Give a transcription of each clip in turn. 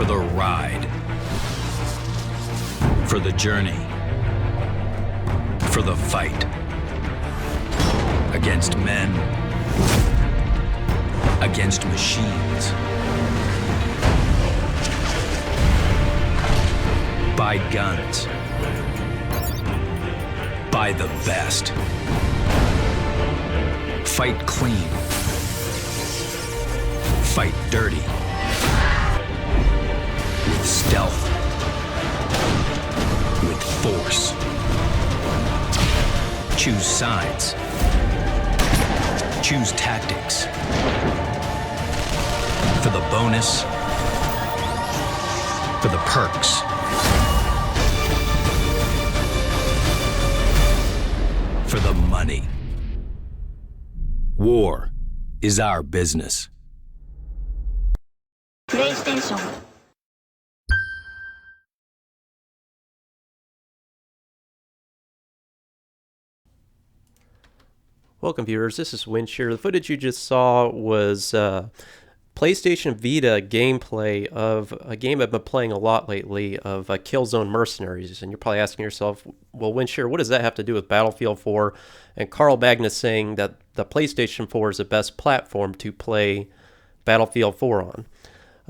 for the ride, for the journey, for the fight. Against men, against machines. Buy guns. Buy the best. Fight clean. Fight dirty. With stealth. With force. Choose sides. Choose tactics. For the bonus. For the perks. For the money. War is our business. PlayStation. Welcome viewers, this is Winch here. The footage you just saw was PlayStation Vita gameplay of a game I've been playing a lot lately of Killzone Mercenaries. And you're probably asking yourself, well, Winch here, what does that have to do with Battlefield 4? And Karl Magnus saying that the PlayStation 4 is the best platform to play Battlefield 4 on.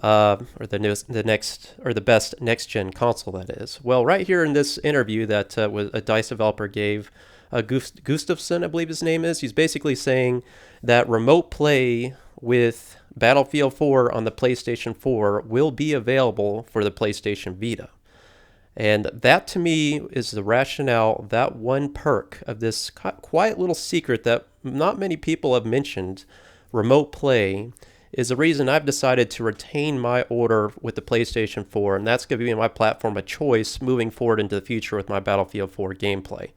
Or the best next-gen console, that is. Well, right here in this interview that a DICE developer gave, Gustafsson, I believe his name is, he's basically saying that remote play with Battlefield 4 on the PlayStation 4 will be available for the PlayStation Vita. And that to me is the rationale, that one perk of this quiet little secret that not many people have mentioned, remote play, is the reason I've decided to retain my order with the PlayStation 4, and that's going to be my platform of choice moving forward into the future with my Battlefield 4 gameplay.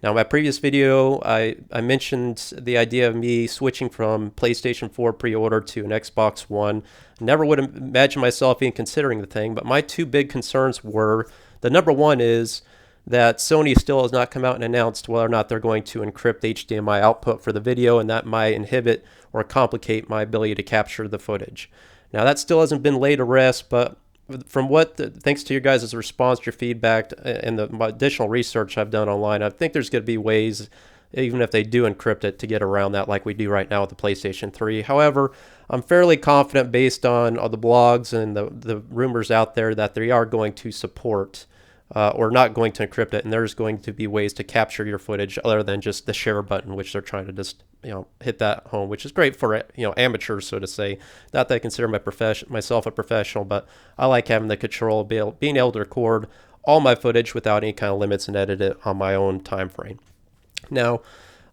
Now, in my previous video, I mentioned the idea of me switching from PlayStation 4 pre-order to an Xbox One. Never would imagine myself even considering the thing, but my two big concerns were, the number one is that Sony still has not come out and announced whether or not they're going to encrypt HDMI output for the video, and that might inhibit or complicate my ability to capture the footage. Now, that still hasn't been laid to rest, but from thanks to your guys' response, your feedback, and the additional research I've done online, I think there's going to be ways, even if they do encrypt it, to get around that like we do right now with the PlayStation 3. However, I'm fairly confident based on all the blogs and the rumors out there that they are going to support or not going to encrypt it, and there's going to be ways to capture your footage other than just the share button, which they're trying to just hit that home, which is great for amateurs, so to say. Not that I consider myself a professional, but I like having the control of being able to record all my footage without any kind of limits and edit it on my own time frame. Now,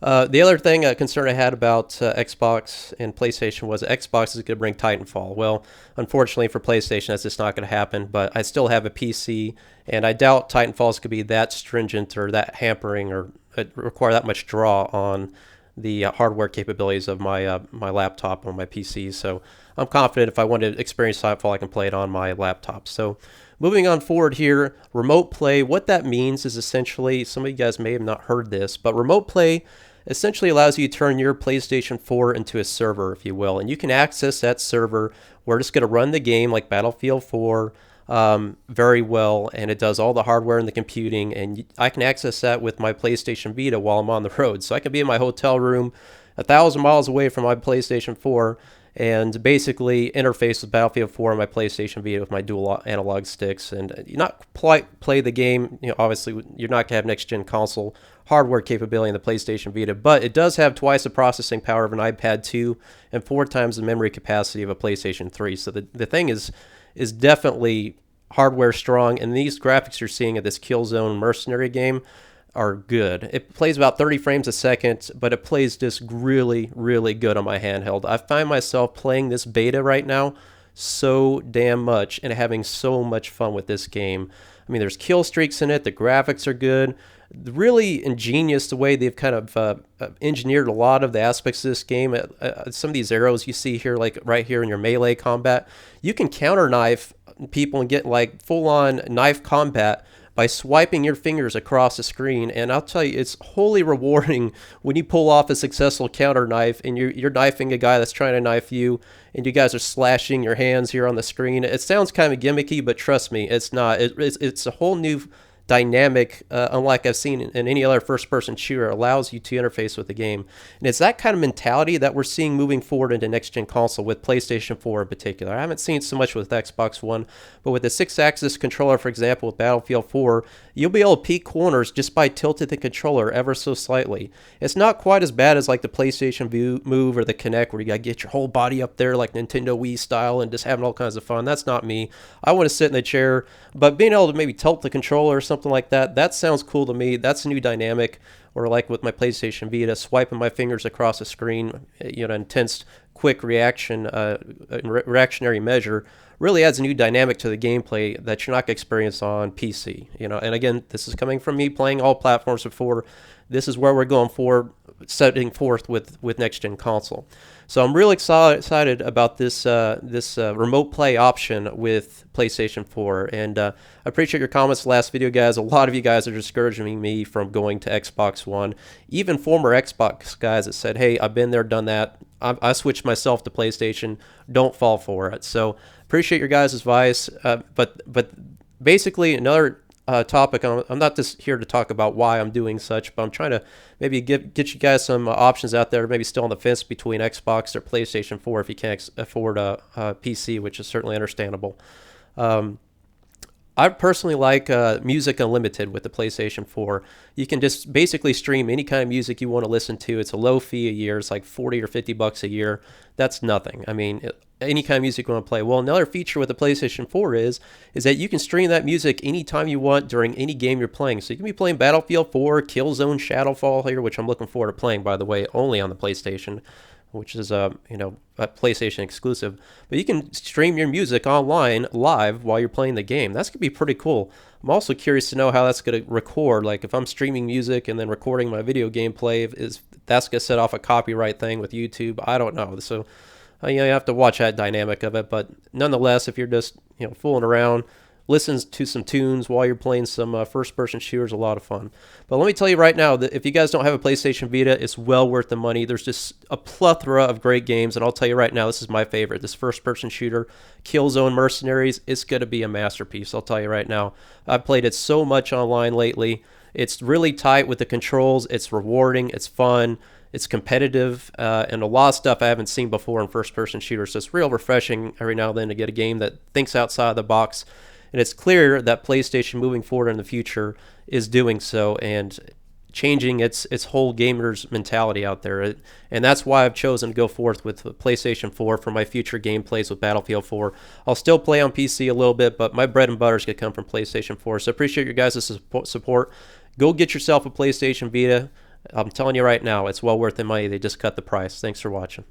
the other thing, a concern I had about Xbox and PlayStation was Xbox is going to bring Titanfall. Well, unfortunately for PlayStation, that's just not going to happen, but I still have a PC, and I doubt Titanfall is going to be that stringent or that hampering or require that much draw on the hardware capabilities of my my laptop or my PC. So I'm confident if I want to experience Titanfall, I can play it on my laptop. So moving on forward here, remote play, what that means is essentially, some of you guys may have not heard this, but remote play essentially allows you to turn your PlayStation 4 into a server, if you will, and you can access that server. We're just going to run the game like Battlefield 4 very well, and it does all the hardware and the computing, and I can access that with my PlayStation Vita while I'm on the road. So I can be in my hotel room 1,000 miles away from my PlayStation 4 and basically interface with Battlefield 4 on my PlayStation Vita with my dual analog sticks, and you not play the game. Obviously you're not going to have next-gen console hardware capability in the PlayStation Vita, but it does have twice the processing power of an iPad 2 and 4 times the memory capacity of a PlayStation 3. So the thing is definitely hardware strong, and these graphics you're seeing of this Killzone Mercenary game are good. It plays about 30 frames a second, but it plays just really, really good on my handheld. I find myself playing this beta right now so damn much and having so much fun with this game. I mean, there's kill streaks in it. The graphics are good. Really ingenious the way they've kind of engineered a lot of the aspects of this game. Some of these arrows you see here, like right here in your melee combat, you can counter knife people and get like full-on knife combat by swiping your fingers across the screen. And I'll tell you, it's wholly rewarding when you pull off a successful counter knife and you're knifing a guy that's trying to knife you, and you guys are slashing your hands here on the screen. It sounds kind of gimmicky, but trust me, it's not. It's a whole new dynamic, unlike I've seen in any other first-person shooter. Allows you to interface with the game. And it's that kind of mentality that we're seeing moving forward into next-gen console with PlayStation 4 in particular. I haven't seen it so much with Xbox One, but with the 6-axis controller, for example, with Battlefield 4, you'll be able to peek corners just by tilting the controller ever so slightly. It's not quite as bad as like the PlayStation Move or the Kinect, where you gotta get your whole body up there like Nintendo Wii style and just having all kinds of fun. That's not me. I want to sit in the chair, but being able to maybe tilt the controller or something like that sounds cool to me. That's a new dynamic. Or like with my PlayStation Vita, swiping my fingers across the screen, intense, quick reactionary measure really adds a new dynamic to the gameplay that you're not going to experience on PC. And again, this is coming from me playing all platforms before. This is where we're going for, setting forth with next-gen console. So I'm really excited about this remote play option with PlayStation 4, and I appreciate your comments last video, guys. A lot of you guys are discouraging me from going to Xbox One. Even former Xbox guys that said, hey, I've been there, done that. I switched myself to PlayStation. Don't fall for it. So appreciate your guys' advice, but basically another topic. I'm not just here to talk about why I'm doing such, but I'm trying to maybe get you guys some options out there, maybe still on the fence between Xbox or PlayStation 4 if you can't afford a PC, which is certainly understandable. I personally like Music Unlimited with the PlayStation 4. You can just basically stream any kind of music you want to listen to. It's a low fee a year. It's like $40 or $50 a year. That's nothing. I mean, any kind of music you want to play. Well, another feature with the PlayStation 4 is that you can stream that music anytime you want during any game you're playing. So you can be playing Battlefield 4, Killzone, Shadowfall here, which I'm looking forward to playing, by the way, only on the PlayStation, which is a PlayStation exclusive. But you can stream your music online live while you're playing the game. That's going to be pretty cool. I'm also curious to know how that's going to record. Like if I'm streaming music and then recording my video gameplay, is that's going to set off a copyright thing with YouTube? I don't know. So you have to watch that dynamic of it. But nonetheless, if you're just fooling around, listen to some tunes while you're playing some first-person shooters, a lot of fun. But let me tell you right now that if you guys don't have a PlayStation Vita, it's well worth the money. There's just a plethora of great games, and I'll tell you right now, this is my favorite. This first-person shooter, Killzone Mercenaries, it's going to be a masterpiece, I'll tell you right now. I've played it so much online lately. It's really tight with the controls. It's rewarding. It's fun. It's competitive, and a lot of stuff I haven't seen before in first-person shooters. So it's real refreshing every now and then to get a game that thinks outside the box. And it's clear that PlayStation moving forward in the future is doing so and changing its whole gamer's mentality out there. And that's why I've chosen to go forth with PlayStation 4 for my future gameplays with Battlefield 4. I'll still play on PC a little bit, but my bread and butter is going to come from PlayStation 4. So I appreciate your guys' support. Go get yourself a PlayStation Vita. I'm telling you right now, it's well worth the money. They just cut the price. Thanks for watching.